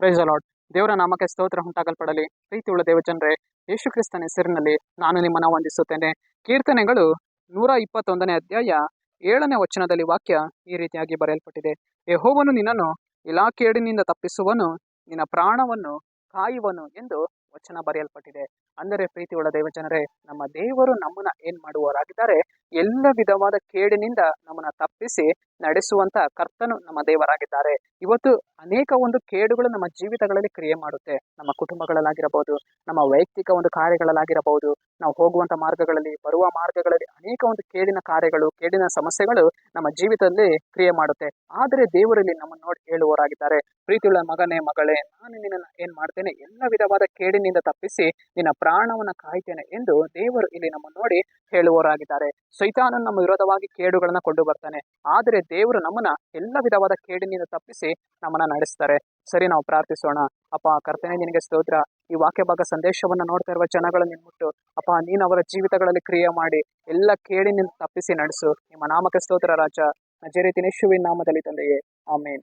Praise the lord. ದೇವರ ನಾಮಕ್ಕೆ ಸ್ತೋತ್ರ ಉಂಟಾಗಲ್ಪಡಲಿ. ಪ್ರೀತಿಯುಳ್ಳ ದೇವಜನರೇ, ಯೇಸು ಕ್ರಿಸ್ತನ ಹೆಸರಿನಲ್ಲಿ ನಾನು ನಿಮ್ಮನ್ನು ವಂದಿಸುತ್ತೇನೆ. ಕೀರ್ತನೆಗಳು 121ನೇ ಅಧ್ಯಾಯ 7ನೇ ವಚನದಲ್ಲಿ ವಾಕ್ಯ ಈ ರೀತಿಯಾಗಿ ಬರೆಯಲ್ಪಟ್ಟಿದೆ. ಯೆಹೋವನು ನಿನ್ನನ್ನು ಎಲ್ಲಾ ಕೇಡಿನಿಂದ ತಪ್ಪಿಸುವನು, ನಿನ್ನ ಪ್ರಾಣವನ್ನು ಕಾಯುವನು ಎಂದು ವಚನ ಬರೆಯಲ್ಪಟ್ಟಿದೆ. ಅಂದರೆ ಪ್ರೀತಿಯುಳ್ಳ ದೇವಜನರೇ, ನಮ್ಮ ದೇವರು ನಮ್ಮನ್ನ ಏನ್ ಮಾಡುವವರಾಗಿದ್ದಾರೆ, ಎಲ್ಲ ವಿಧವಾದ ಕೇಡಿನಿಂದ ನಮ್ಮನ್ನ ತಪ್ಪಿಸಿ ನಡೆಸುವಂತ ಕರ್ತನು ನಮ್ಮ ದೇವರಾಗಿದ್ದಾರೆ. ಇವತ್ತು ಅನೇಕ ಒಂದು ಕೇಡುಗಳು ನಮ್ಮ ಜೀವಿತಗಳಲ್ಲಿ ಕ್ರಿಯೆ ಮಾಡುತ್ತೆ. ನಮ್ಮ ಕುಟುಂಬಗಳಲ್ಲಾಗಿರಬಹುದು, ನಮ್ಮ ವೈಯಕ್ತಿಕ ಒಂದು ಕಾರ್ಯಗಳಲ್ಲಾಗಿರಬಹುದು, ನಾವು ಹೋಗುವಂತ ಮಾರ್ಗಗಳಲ್ಲಿ, ಬರುವ ಮಾರ್ಗಗಳಲ್ಲಿ ಅನೇಕ ಒಂದು ಕೇಡಿನ ಕಾರ್ಯಗಳು, ಕೇಡಿನ ಸಮಸ್ಯೆಗಳು ನಮ್ಮ ಜೀವಿತದಲ್ಲಿ ಕ್ರಿಯೆ ಮಾಡುತ್ತೆ. ಆದರೆ ದೇವರಲ್ಲಿ ನಮ್ಮನ್ನು ನೋಡಿ ಹೇಳುವವರಾಗಿದ್ದಾರೆ, ಪ್ರೀತಿಯುಳ್ಳ ಮಗನೇ ಮಗಳೇ, ನಾನು ನಿನ್ನನ್ನು ಏನ್ ಮಾಡ್ತೇನೆ, ಎಲ್ಲ ವಿಧವಾದ ಕೇಡಿನಿಂದ ತಪ್ಪಿಸಿ ನಿನ್ನ ಪ್ರಾಣವನ್ನ ಕಾಯ್ತೇನೆ ಎಂದು ದೇವರು ಇಲ್ಲಿ ನಮ್ಮನ್ನು ನೋಡಿ ಹೇಳುವವರಾಗಿದ್ದಾರೆ. ಸೈತಾನನು ನಮ್ಮ ವಿರೋಧವಾಗಿ ಕೇಡುಗಳನ್ನ ಕೊಂಡು ಬರ್ತಾನೆ, ಆದರೆ ದೇವರು ನಮ್ಮನ್ನ ಎಲ್ಲ ವಿಧವಾದ ಕೇಡಿನಿಂದ ತಪ್ಪಿಸಿ ನಮ್ಮನ್ನ ನಡೆಸ್ತಾರೆ. ಸರಿ, ನಾವು ಪ್ರಾರ್ಥಿಸೋಣ. ಅಪ್ಪ ಕರ್ತನೆ, ನಿನಗೆ ಸ್ತೋತ್ರ. ಈ ವಾಕ್ಯ ಭಾಗ ಸಂದೇಶವನ್ನ ನೋಡ್ತಾ ಇರುವ ಜನಗಳು ನಿನ್ಬಿಟ್ಟು ಅಪ್ಪ, ನೀನು ಅವರ ಜೀವಿತಗಳಲ್ಲಿ ಕ್ರಿಯೆ ಮಾಡಿ ಎಲ್ಲ ಕೇಡಿನಿಂದ ತಪ್ಪಿಸಿ ನಡೆಸು. ನಿಮ್ಮ ನಾಮಕ್ಕೆ ಸ್ತೋತ್ರ ರಾಜ. ನಜರೇತಿನ ಯೇಸುವಿನ ನಾಮದಲ್ಲಿ ತಂದೆಯೇ, ಆಮೇನ್.